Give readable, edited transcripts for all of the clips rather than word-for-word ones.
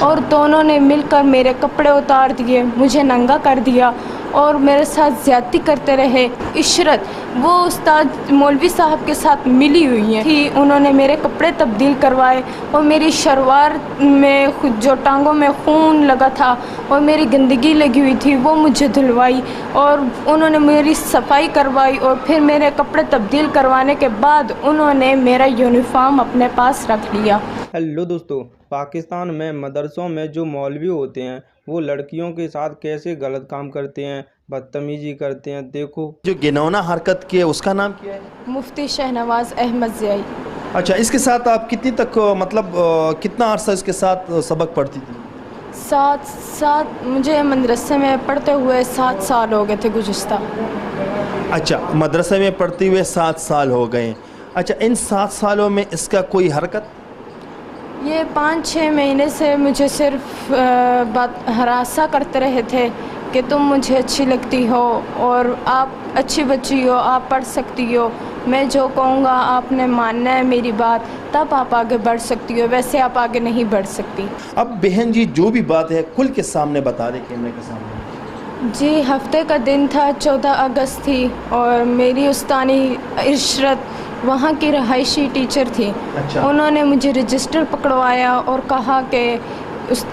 اور دونوں نے مل کر میرے کپڑے اتار دیے، مجھے ننگا کر دیا اور میرے ساتھ زیادتی کرتے رہے۔ عشرت وہ استاد مولوی صاحب کے ساتھ ملی ہوئی ہیں تھی، انہوں نے میرے کپڑے تبدیل کروائے اور میری شلوار میں جو ٹانگوں میں خون لگا تھا اور میری گندگی لگی ہوئی تھی وہ مجھے دھلوائی اور انہوں نے میری صفائی کروائی، اور پھر میرے کپڑے تبدیل کروانے کے بعد انہوں نے میرا یونیفارم اپنے پاس رکھ لیا۔ ہیلو دوستو، پاکستان میں مدرسوں میں جو مولوی ہوتے ہیں وہ لڑکیوں کے ساتھ کیسے غلط کام کرتے ہیں، بدتمیزی کرتے ہیں، دیکھو۔ جو گنونا حرکت کی ہے اس کا نام کیا ہے؟ مفتی شہنواز احمد ضیائی۔ اچھا، اس کے ساتھ آپ کتنی تک کتنا عرصہ اس کے ساتھ سبق پڑھتی تھی؟ سات مجھے مدرسے میں پڑھتے ہوئے 7 سال ہو گئے تھے گزشتہ۔ اچھا، مدرسے میں پڑھتے ہوئے 7 سال ہو گئے۔ اچھا، ان 7 سالوں میں اس کا کوئی حرکت؟ یہ 5-6 مہینے سے مجھے صرف ہراساں کرتے رہے تھے کہ تم مجھے اچھی لگتی ہو اور آپ اچھی بچی ہو، آپ پڑھ سکتی ہو، میں جو کہوں گا آپ نے ماننا ہے میری بات، تب آپ آگے بڑھ سکتی ہو، ویسے آپ آگے نہیں بڑھ سکتی۔ اب بہن جی جو بھی بات ہے کھل کے سامنے بتا دیں کیمرے کے سامنے۔ جی، ہفتے کا دن تھا، 14 اگست تھی اور میری استانی عشرت وہاں کی رہائشی ٹیچر تھی۔ اچھا۔ انہوں نے مجھے رجسٹر پکڑوایا اور کہا کہ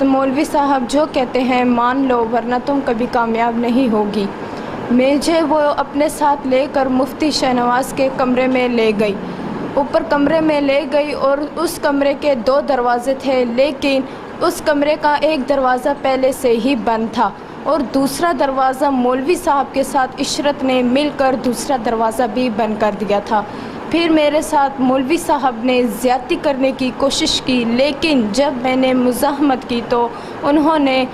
مولوی صاحب جو کہتے ہیں مان لو ورنہ تم کبھی کامیاب نہیں ہوگی۔ مجھے وہ اپنے ساتھ لے کر مفتی شہنواز کے کمرے میں لے گئی، اوپر کمرے میں لے گئی اور اس کمرے کے 2 دروازے تھے، لیکن اس کمرے کا ایک دروازہ پہلے سے ہی بند تھا اور دوسرا دروازہ مولوی صاحب کے ساتھ عشرت نے مل کر دوسرا دروازہ بھی بند کر دیا تھا۔ پھر میرے ساتھ مولوی صاحب نے زیادتی کرنے کی کوشش کی، لیکن جب میں نے مزاحمت کی تو انہوں نے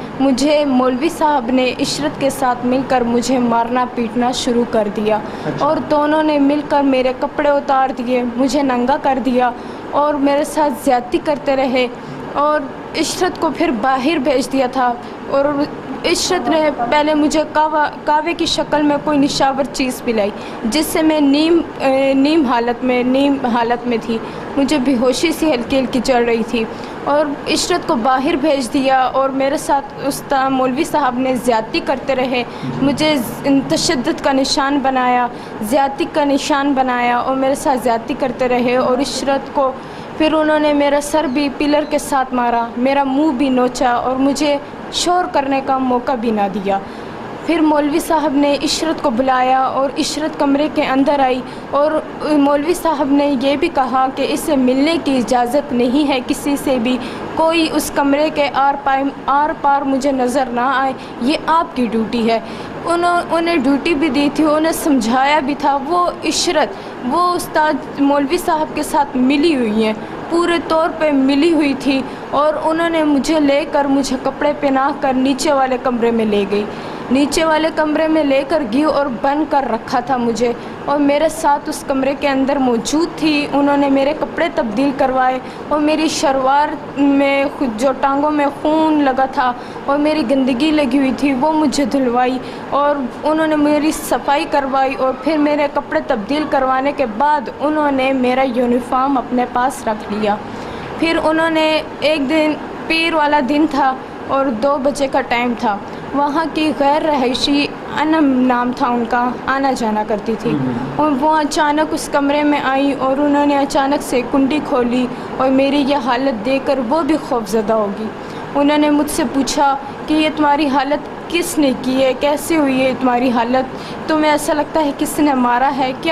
مولوی صاحب نے عشرت کے ساتھ مل کر مجھے مارنا پیٹنا شروع کر دیا اور دونوں نے مل کر میرے کپڑے اتار دیے، مجھے ننگا کر دیا اور میرے ساتھ زیادتی کرتے رہے اور عشرت کو پھر باہر بھیج دیا تھا۔ اور عشرت نے پہلے مجھے کعوے کی شکل میں کوئی نشاور چیز پلائی جس سے میں نیم حالت میں تھی، مجھے بے ہوشی سی ہلکی ہلکی چڑھ رہی تھی اور عشرت کو باہر بھیج دیا اور میرے ساتھ مولوی صاحب نے زیادتی کرتے رہے، مجھے تشدد کا نشان بنایا، زیادتی کا نشان بنایا اور میرے ساتھ زیادتی کرتے رہے اور عشرت کو پھر انہوں نے میرا سر بھی پلر کے ساتھ مارا، میرا منہ بھی نوچا اور مجھے شور کرنے کا موقع بھی نہ دیا۔ پھر مولوی صاحب نے عشرت کو بلایا اور عشرت کمرے کے اندر آئی اور مولوی صاحب نے یہ بھی کہا کہ اسے ملنے کی اجازت نہیں ہے کسی سے بھی، کوئی اس کمرے کے آر پار مجھے نظر نہ آئے، یہ آپ کی ڈیوٹی ہے۔ انہیں ڈیوٹی بھی دی تھی، انہیں سمجھایا بھی تھا۔ وہ عشرت وہ استاد مولوی صاحب کے ساتھ ملی ہوئی ہیں، پورے طور پہ ملی ہوئی تھی اور انہوں نے مجھے لے کر مجھے کپڑے پہنا کر نیچے والے کمرے میں لے گئی، نیچے والے کمرے میں لے کر گئی اور بند کر رکھا تھا مجھے اور میرے ساتھ اس کمرے کے اندر موجود تھی۔ انہوں نے میرے کپڑے تبدیل کروائے اور میری شلوار میں جو ٹانگوں میں خون لگا تھا اور میری گندگی لگی ہوئی تھی وہ مجھے دھلوائی اور انہوں نے میری صفائی کروائی اور پھر میرے کپڑے تبدیل کروانے کے بعد انہوں نے میرا یونیفارم اپنے پاس رکھ لیا۔ پھر انہوں نے ایک دن پیر والا دن تھا اور 2 بجے کا ٹائم تھا، وہاں کی غیر رہائشی انم نام تھا ان کا، آنا جانا کرتی تھی اور وہ اچانک اس کمرے میں آئی اور انہوں نے اچانک سے کنڈی کھولی اور میری یہ حالت دیکھ کر وہ بھی خوفزدہ ہوگی۔ انہوں نے مجھ سے پوچھا کہ یہ تمہاری حالت کس نے کی ہے، کیسے ہوئی ہے تمہاری حالت، تمہیں ایسا لگتا ہے کس نے مارا ہے کیا؟